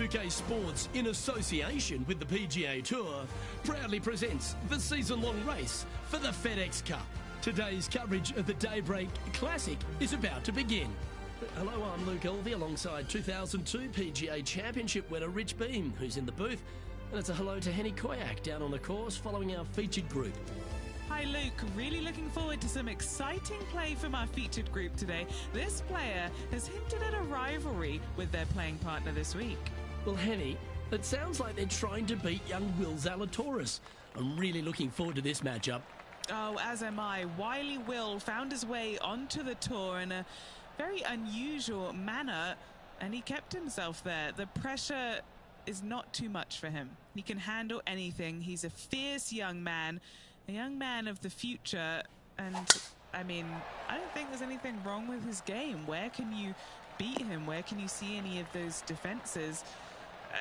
2K Sports, in association with the PGA Tour, proudly presents the season-long race for the FedEx Cup. Today's coverage of the Daybreak Classic is about to begin. Hello, I'm Luke Elvey alongside 2002 PGA Championship winner Rich Beam, who's in the booth. And it's a hello to Henny Koyak down on the course following our featured group. Hi Luke, really looking forward to some exciting play from our featured group today. This player has hinted at a rivalry with their playing partner this week. Well, Henny, it sounds like they're trying to beat young Will Zalatoris. I'm really looking forward to this matchup. Oh, as am I. Wily Will found his way onto the tour in a very unusual manner, and he kept himself there. The pressure is not too much for him. He can handle anything. He's a fierce young man, a young man of the future, and I mean, I don't think there's anything wrong with his game. Where can you beat him? Where can you see any of those defenses?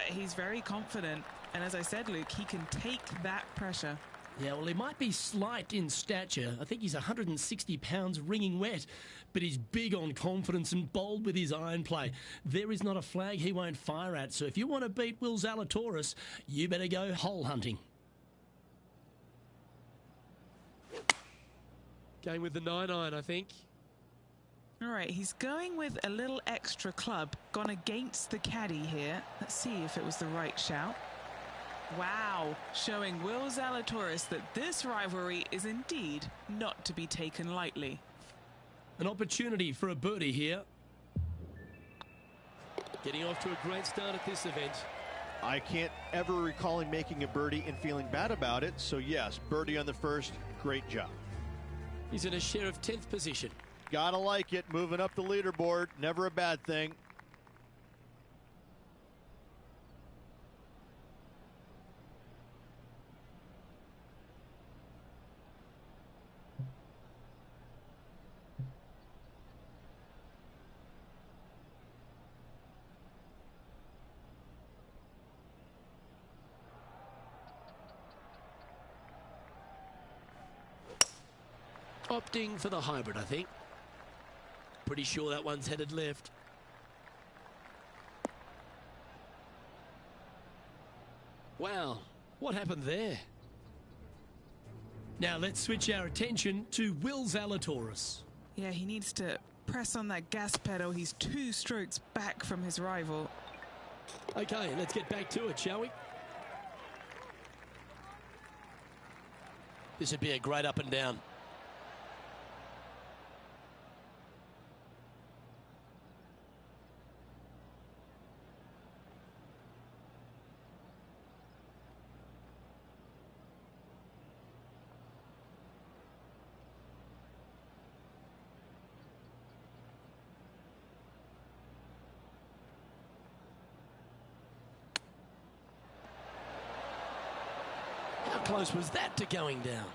He's very confident, and as I said, Luke, he can take that pressure. Yeah, well, he might be slight in stature. I think he's 160 pounds wringing wet, but he's big on confidence and bold with his iron play. There is not a flag he won't fire at, so if you want to beat Will Zalatoris, you better go hole hunting. Going with the 9-iron, I think. All right, he's going with a little extra club, gone against the caddy here. Let's see if it was the right shout. Wow, showing Will Zalatoris that this rivalry is indeed not to be taken lightly. An opportunity for a birdie here. Getting off to a great start at this event. I can't ever recall him making a birdie and feeling bad about it, so yes, birdie on the first, great job. He's in a share of 10th position. Gotta like it, moving up the leaderboard, never a bad thing. Opting for the hybrid, I think. Pretty sure that one's headed left. Wow, what happened there? Now let's switch our attention to Will Zalatoris. Yeah, he needs to press on that gas pedal. He's 2 strokes back from his rival. Okay, let's get back to it, shall we? This would be a great up and down. How close was that to going down?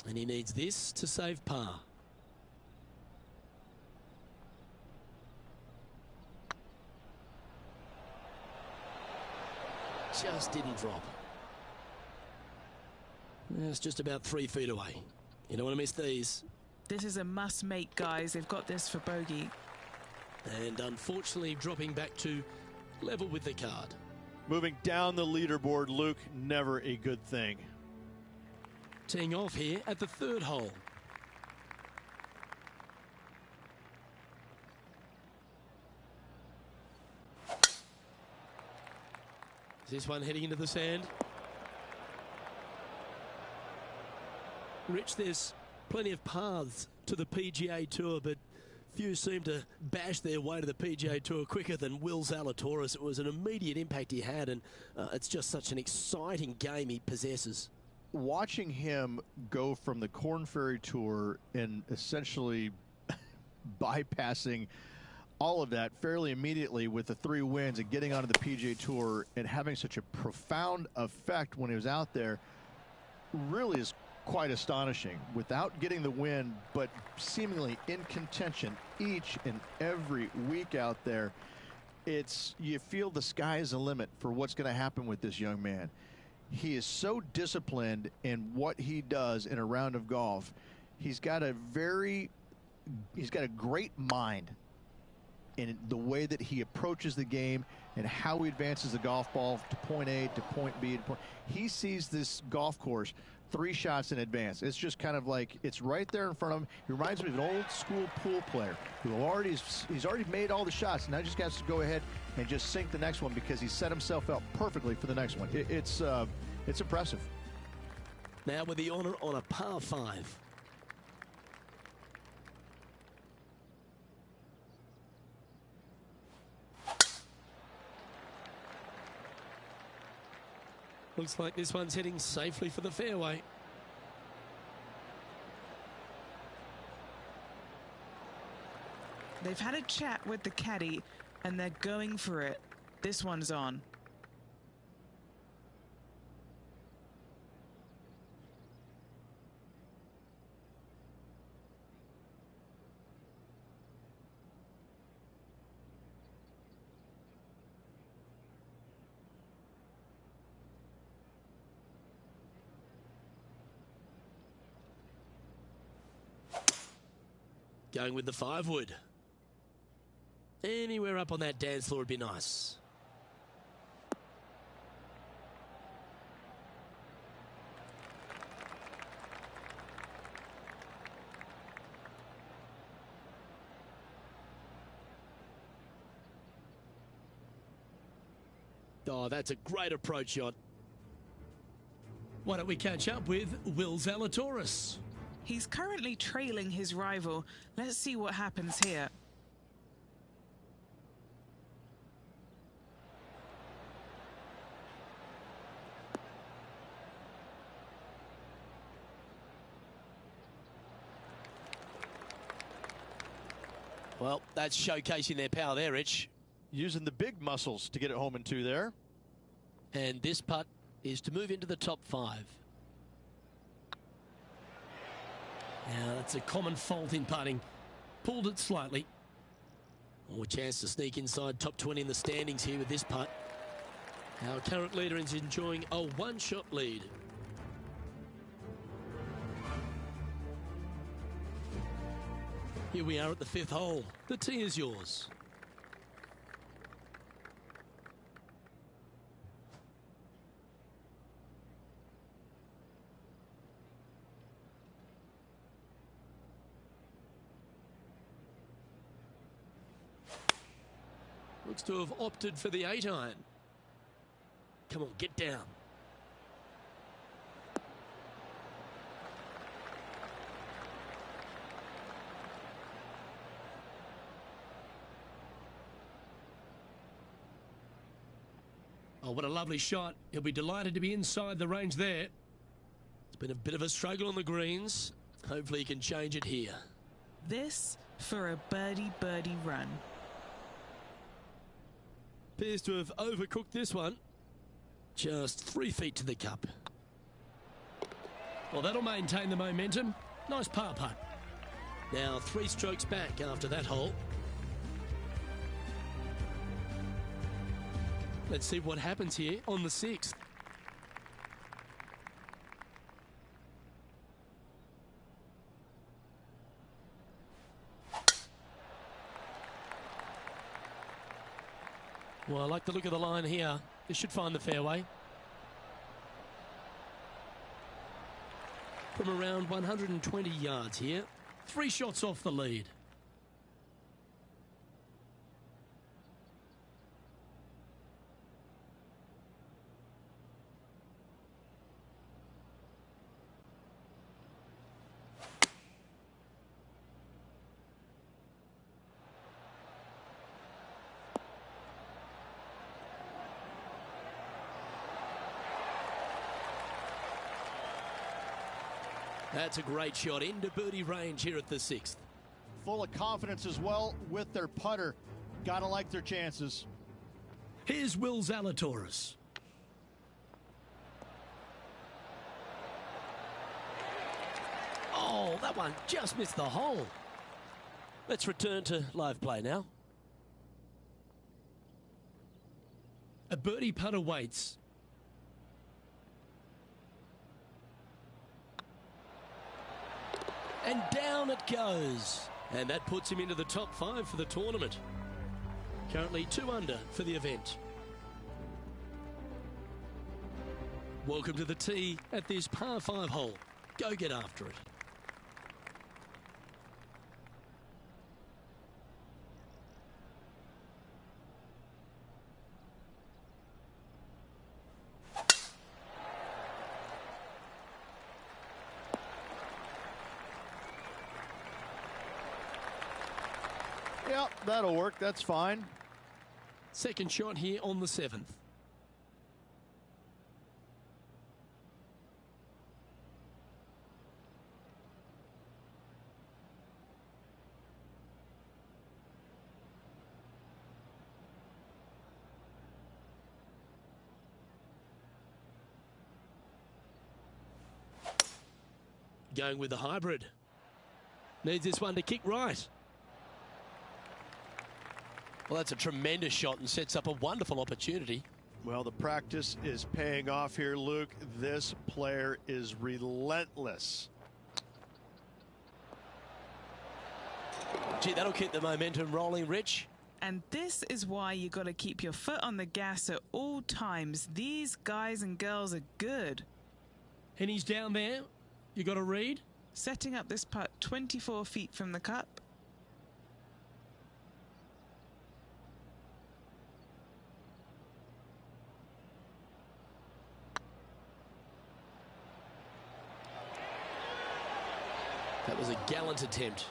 And he needs this to save par. Just didn't drop. It's just about 3 feet away. You don't want to miss these. This is a must-make, guys. They've got this for bogey. And unfortunately dropping back to level with the card. Moving down the leaderboard, Luke, never a good thing. Teeing off here at the 3rd hole. Is this one heading into the sand? Rich, there's plenty of paths to the PGA Tour, but few seem to bash their way to the PGA Tour quicker than Will Zalatoris. It was an immediate impact he had, and it's just such an exciting game he possesses. Watching him go from the Korn Ferry Tour and essentially bypassing all of that fairly immediately with the 3 wins and getting onto the PGA Tour and having such a profound effect when he was out there really is quite astonishing. Without getting the win, but seemingly in contention each and every week out there, you feel the sky is the limit for what's going to happen with this young man. he is so disciplined in what he does in a round of golf. He's got a great mind in the way that he approaches the game and how he advances the golf ball to point A to point B. He sees this golf course 3 shots in advance. It's just kind of like it's right there in front of him. He reminds me of an old school pool player who he's already made all the shots. Now he just has to go ahead and just sink the next one because he set himself up perfectly for the next one. It's impressive. Now with the honor on a par 5. Looks like this one's heading safely for the fairway. They've had a chat with the caddy and they're going for it. This one's on. Going with the 5-wood. Anywhere up on that dance floor would be nice. Oh, that's a great approach shot. Why don't we catch up with Will Zalatoris? He's currently trailing his rival. Let's see what happens here. Well, that's showcasing their power there, Rich. Using the big muscles to get it home in 2 there. And this putt is to move into the top 5. Now, that's a common fault in putting. Pulled it slightly. Oh, a chance to sneak inside top 20 in the standings here with this putt. Our current leader is enjoying a 1-shot lead. Here we are at the 5th hole. The tee is yours. Looks to have opted for the 8-iron. Come on, get down. Oh, what a lovely shot. He'll be delighted to be inside the range there. It's been a bit of a struggle on the greens. Hopefully he can change it here. This for a birdie run. Appears to have overcooked this one. Just 3 feet to the cup. Well, that'll maintain the momentum. Nice par putt. Now 3 strokes back after that hole. Let's see what happens here on the 6th. Well, I like the look of the line here. This should find the fairway. From around 120 yards here. 3 shots off the lead. That's a great shot into birdie range here at the 6th. Full of confidence as well with their putter. Gotta like their chances. Here's Will Zalatoris. Oh, that one just missed the hole. Let's return to live play now. A birdie putt awaits. And down it goes. And that puts him into the top 5 for the tournament. Currently 2 under for the event. Welcome to the tee at this par 5 hole. Go get after it. Yep, that'll work. That's fine. Second shot here on the 7th. Going with the hybrid. Needs this one to kick right. Well, that's a tremendous shot and sets up a wonderful opportunity. Well, the practice is paying off here, Luke. This player is relentless. Gee, that'll keep the momentum rolling, Rich. And this is why you got to keep your foot on the gas at all times. These guys and girls are good. And he's down there. You got to read. Setting up this putt 24 feet from the cup. That was a gallant attempt.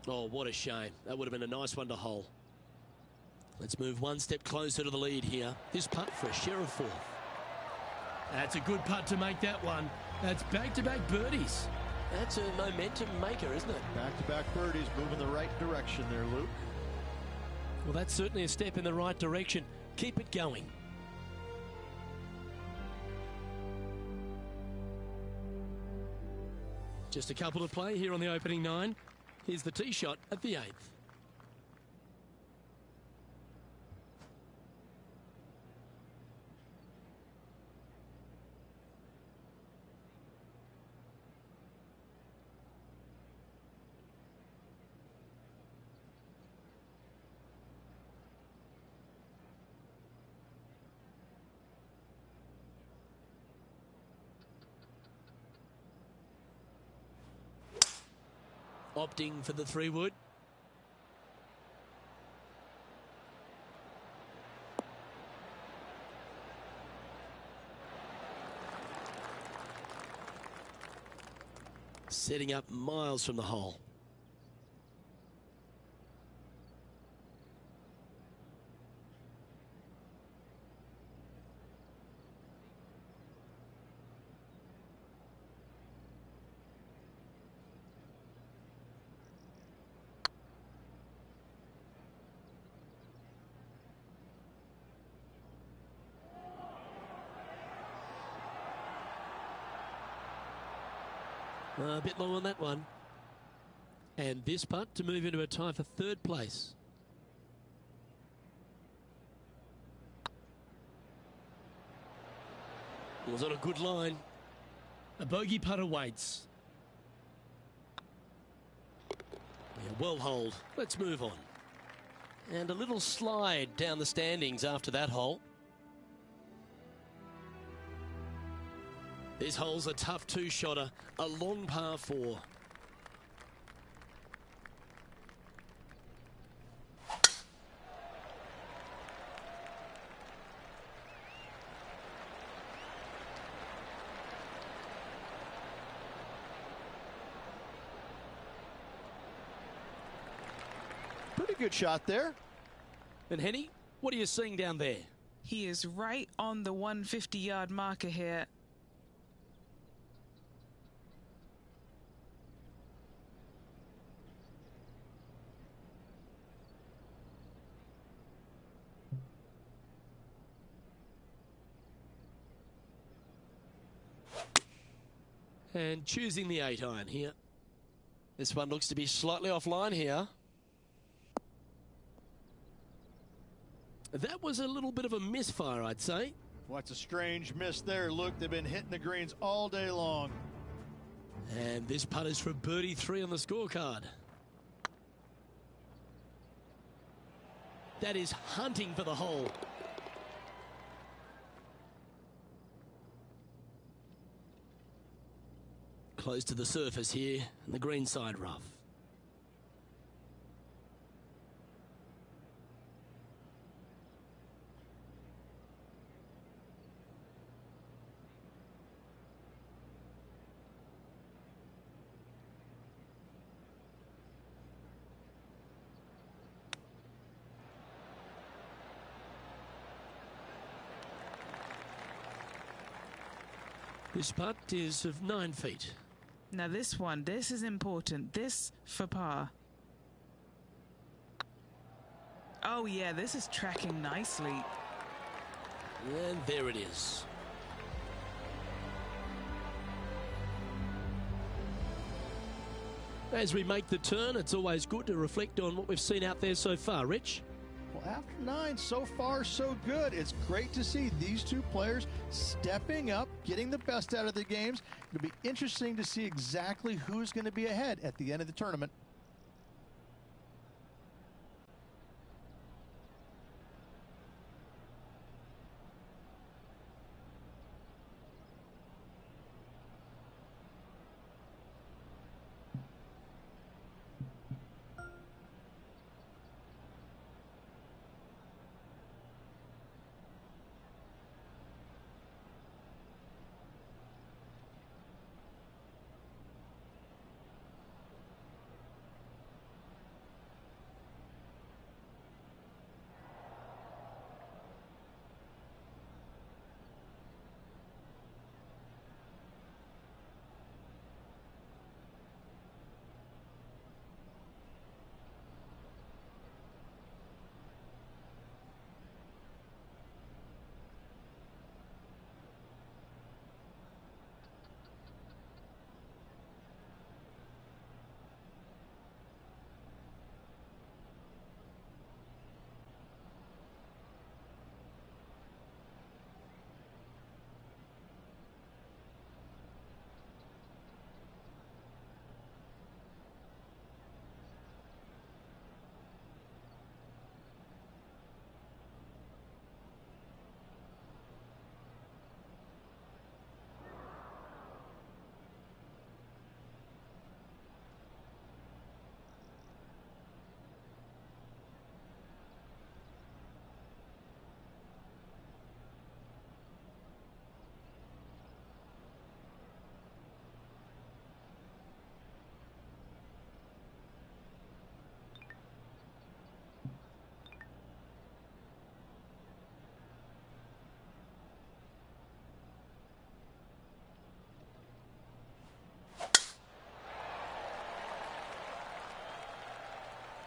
Oh, what a shame. That would have been a nice one to hole. Let's move one step closer to the lead here. This putt for a share of 4th. That's a good putt to make that one. That's back-to-back birdies. That's a momentum maker, isn't it? Back-to-back birdies, moving the right direction there, Luke. Well, that's certainly a step in the right direction. Keep it going. Just a couple to play here on the opening 9. Here's the tee shot at the 8th. Opting for the 3-wood. Setting up miles from the hole. A bit long on that one. And this putt to move into a tie for 3rd place. It was on a good line. A bogey putt awaits. Yeah, well holed. Let's move on. And a little slide down the standings after that hole. This hole's a tough 2-shotter, a long par 4. Pretty good shot there. And Henny, what are you seeing down there? He is right on the 150-yard marker here. And choosing the 8-iron here. This one looks to be slightly offline here. That was a little bit of a misfire, I'd say. What's a strange miss there, Luke? They've been hitting the greens all day long. And this putt is for birdie 3 on the scorecard. That is hunting for the hole. Close to the surface here, and the green side rough. This putt is of 9 feet. Now this is important. This for par. Oh yeah, this is tracking nicely. And there it is. As we make the turn, it's always good to reflect on what we've seen out there so far. Rich? Well, after 9, so far so good. It's great to see these two players stepping up, getting the best out of the games. It'll be interesting to see exactly who's going to be ahead at the end of the tournament.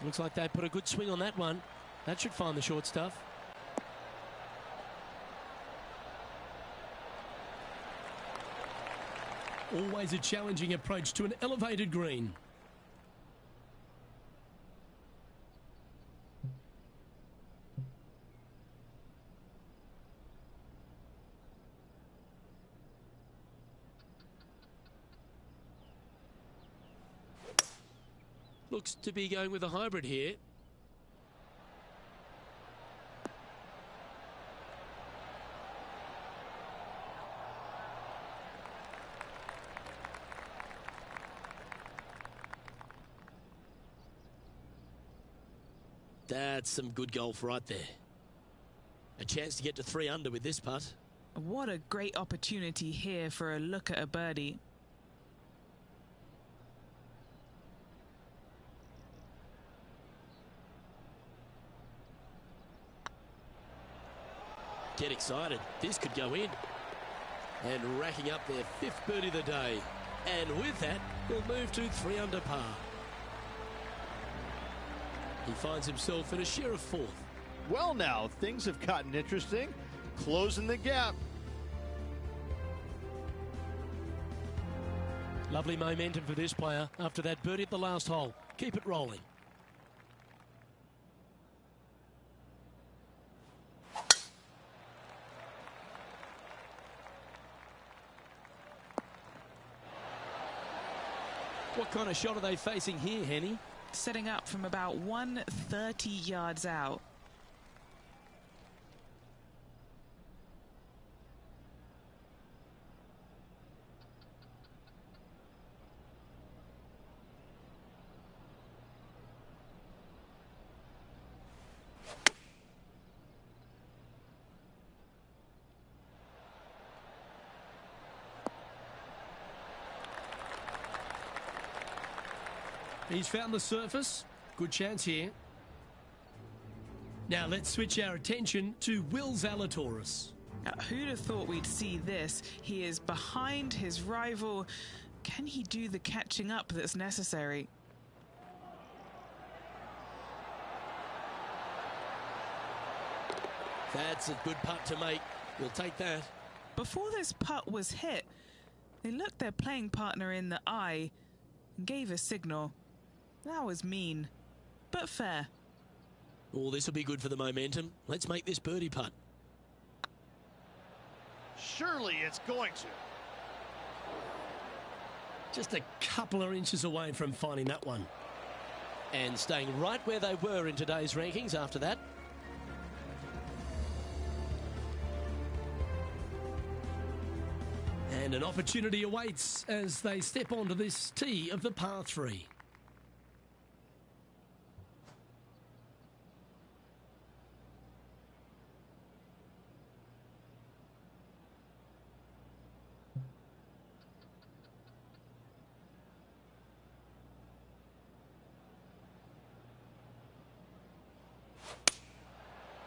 Looks like they put a good swing on that one. That should find the short stuff. Always a challenging approach to an elevated green. Looks to be going with a hybrid here. That's some good golf right there. A chance to get to 3 under with this putt. What a great opportunity here for a look at a birdie. Get excited. This could go in. And racking up their 5th birdie of the day. And with that, they'll move to 3 under par. He finds himself in a share of 4th. Well, now, things have gotten interesting. Closing the gap. Lovely momentum for this player after that birdie at the last hole. Keep it rolling. What kind of shot are they facing here, Henny? Setting up from about 130 yards out. He's found the surface. Good chance here. Now let's switch our attention to Will Zalatoris. Who'd have thought we'd see this? He is behind his rival. Can he do the catching up that's necessary? That's a good putt to make. We'll take that. Before this putt was hit, they looked their playing partner in the eye and gave a signal. That was mean, but fair. Oh, this will be good for the momentum. Let's make this birdie putt. Surely it's going to. Just a couple of inches away from finding that one. And staying right where they were in today's rankings after that. And an opportunity awaits as they step onto this tee of the par 3.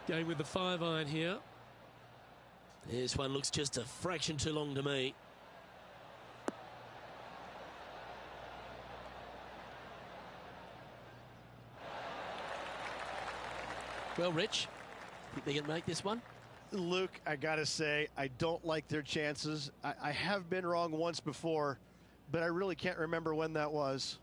Going with the 5-iron here. This one looks just a fraction too long to me. Well, Rich, think they can make this one? Luke, I gotta say, I don't like their chances. I have been wrong once before, but I really can't remember when that was.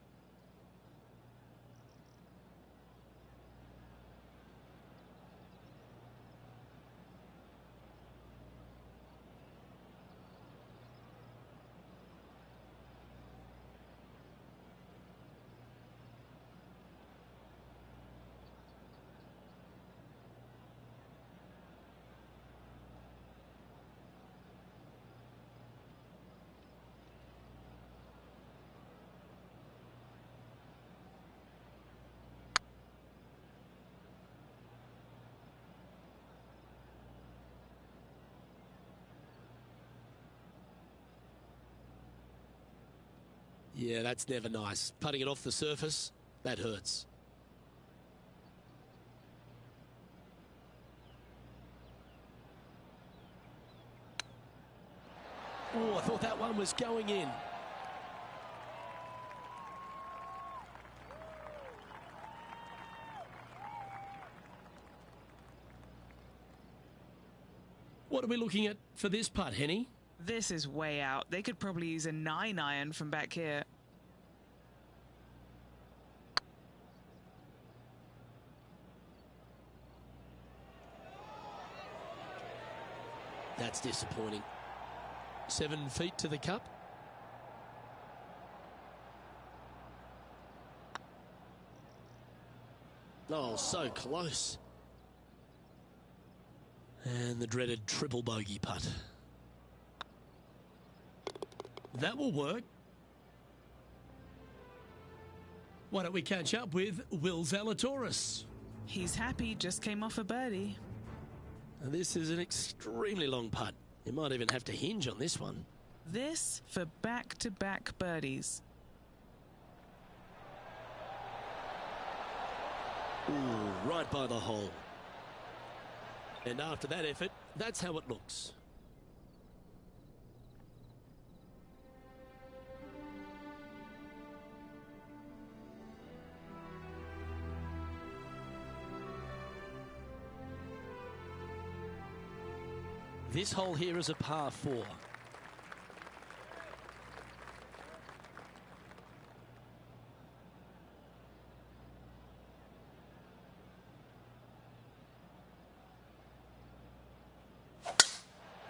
Yeah, that's never nice. Putting it off the surface, that hurts. Oh, I thought that one was going in. What are we looking at for this putt, Henny? This is way out. They could probably use a 9-iron from back here. That's disappointing. 7 feet to the cup. Oh, so close. And the dreaded triple bogey putt. That will work. Why don't we catch up with Will Zalatoris? He's happy, just came off a birdie. And this is an extremely long putt. You might even have to hinge on this one. This for back-to-back birdies. Ooh, right by the hole. And after that effort, that's how it looks. This hole here is a par 4.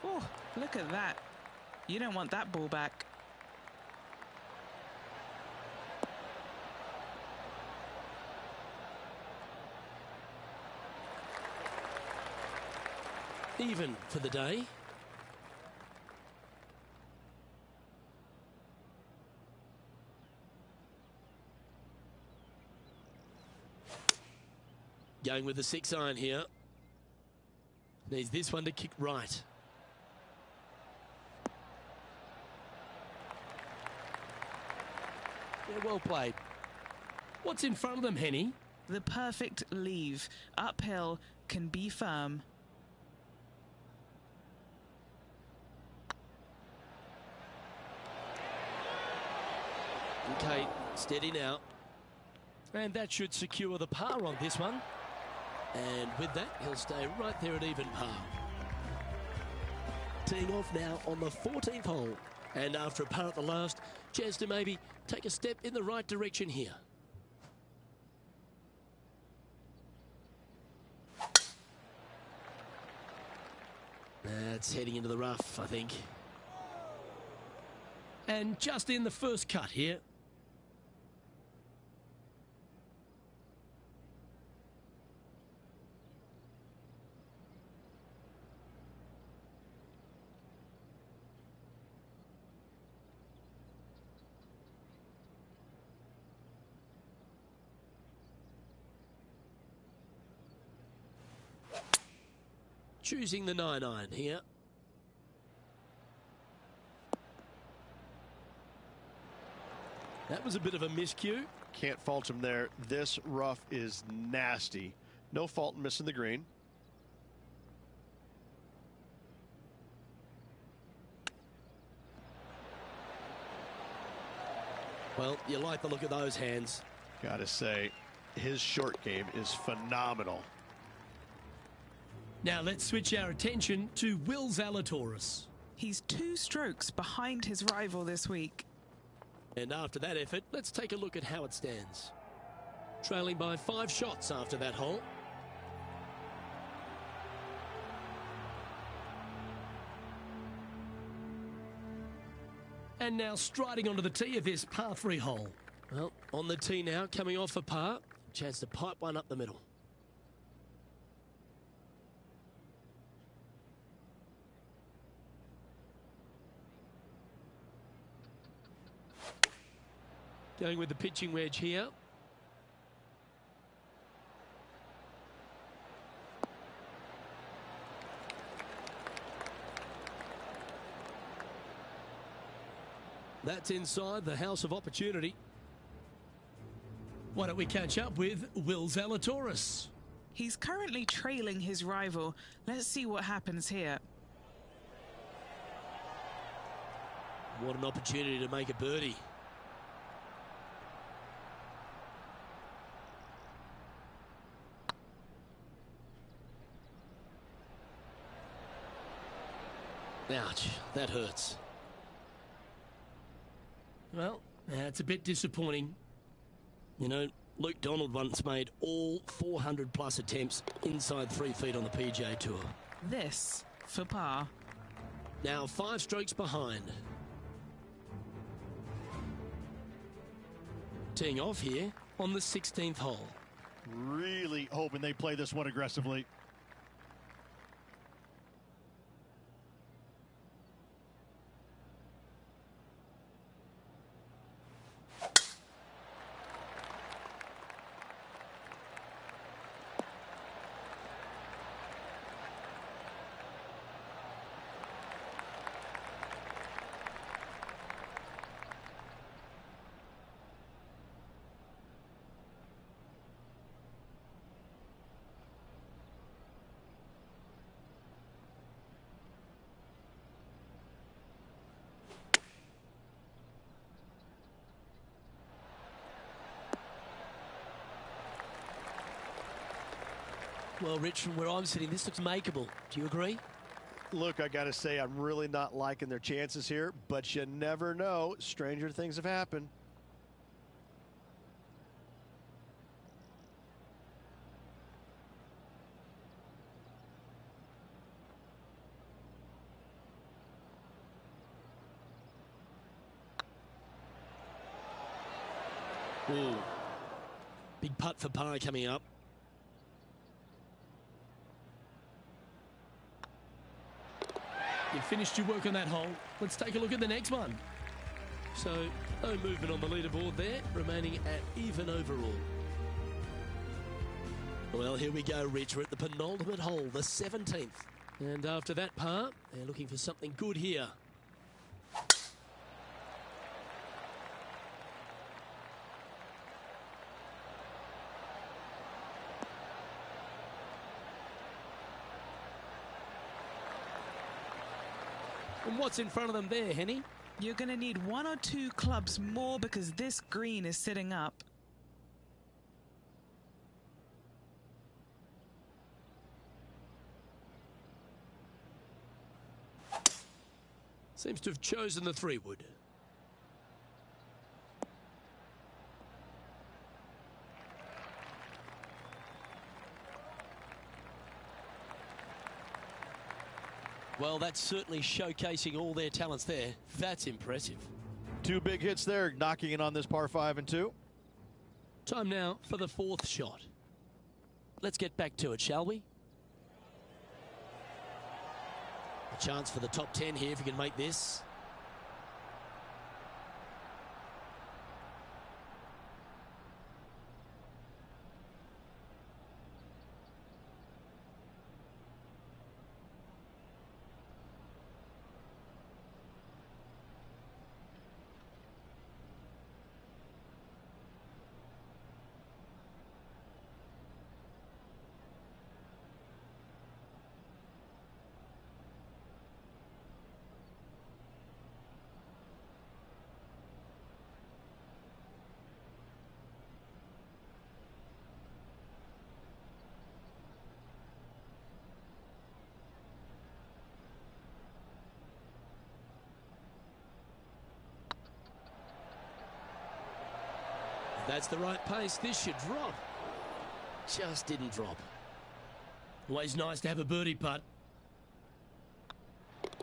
Oh, look at that. You don't want that ball back. even for the day. Going with the 6-iron here. Needs this one to kick right. Yeah, well played. What's in front of them, Henny? The perfect leave. Uphill, can be firm. Okay, steady now. And that should secure the par on this one. And with that, he'll stay right there at even par. Teeing off now on the 14th hole. And after a par at the last, chance to maybe take a step in the right direction here. That's heading into the rough, I think. And just in the first cut here. Choosing the 9-iron here. That was a bit of a miscue. Can't fault him there. This rough is nasty. No fault in missing the green. Well, you like the look of those hands. Gotta say, his short game is phenomenal. Now let's switch our attention to Will Zalatoris. He's 2 strokes behind his rival this week. And after that effort, let's take a look at how it stands. Trailing by 5 shots after that hole. And now striding onto the tee of this par 3 hole. Well, on the tee now, coming off a par. Chance to pipe one up the middle. Going with the pitching wedge here. That's inside the house of opportunity. Why don't we catch up with Will Zalatoris? He's currently trailing his rival. Let's see what happens here. What an opportunity to make a birdie. Ouch, that hurts. Well, that's a bit disappointing. You know, Luke Donald once made all 400 plus attempts inside 3 feet on the PGA Tour. This for par. Now 5 strokes behind. Teeing off here on the 16th hole. Really hoping they play this one aggressively. Well, Rich, from where I'm sitting, this looks makeable. Do you agree? Look, I got to say, I'm really not liking their chances here, but you never know. Stranger things have happened. Ooh. Big putt for par coming up. You've finished your work on that hole. Let's take a look at the next one. So, no movement on the leaderboard there, remaining at even overall. Well, here we go, Rich. We're at the penultimate hole, the 17th. And after that par, they're looking for something good here. And what's in front of them there, Henny? You're going to need 1 or 2 clubs more because this green is sitting up. Seems to have chosen the 3-wood. Well, that's certainly showcasing all their talents there. That's impressive. 2 big hits there, knocking in on this par 5 and 2. Time now for the 4th shot. Let's get back to it, shall we? A chance for the top 10 here if you can make this. That's the right pace. This should drop. Just didn't drop. Always nice to have a birdie putt.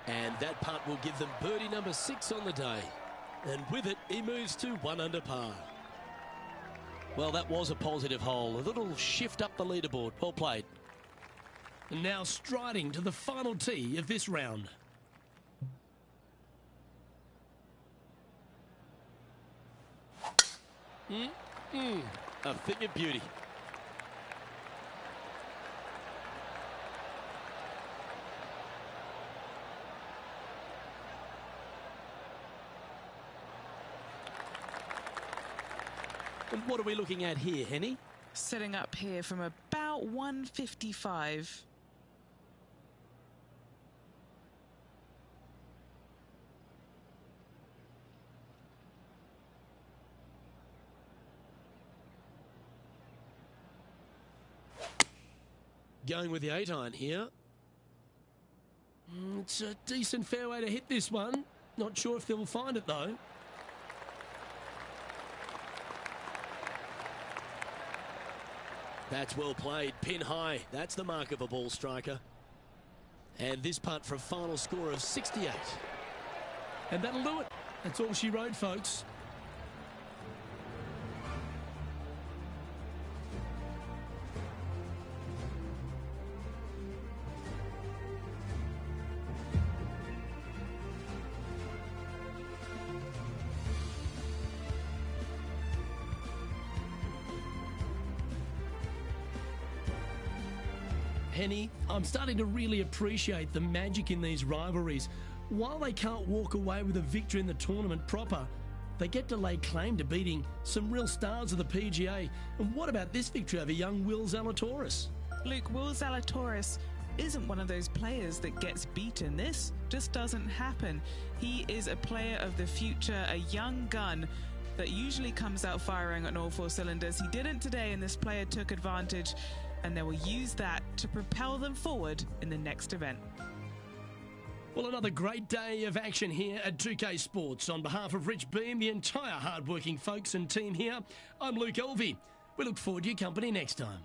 And that putt will give them birdie number 6 on the day. And with it, he moves to 1 under par. Well, that was a positive hole. A little shift up the leaderboard. Well played. And now striding to the final tee of this round. A thing of beauty. And what are we looking at here, Henny? Sitting up here from about 155. Going with the 8-iron here. It's a decent fairway to hit this one. Not sure if they'll find it though. That's well played, pin high. That's the mark of a ball striker. And this putt for a final score of 68. And that'll do it. That's all she wrote, folks. Henny, I'm starting to really appreciate the magic in these rivalries. While they can't walk away with a victory in the tournament proper, they get to lay claim to beating some real stars of the PGA. And what about this victory over young Will Zalatoris? Luke, Will Zalatoris isn't one of those players that gets beaten. This just doesn't happen. He is a player of the future, a young gun that usually comes out firing on all 4 cylinders. He didn't today, and this player took advantage, and they will use that to propel them forward in the next event. Well, another great day of action here at 2K Sports. On behalf of Rich Beam, the entire hard-working folks and team here, I'm Luke Elvey. We look forward to your company next time.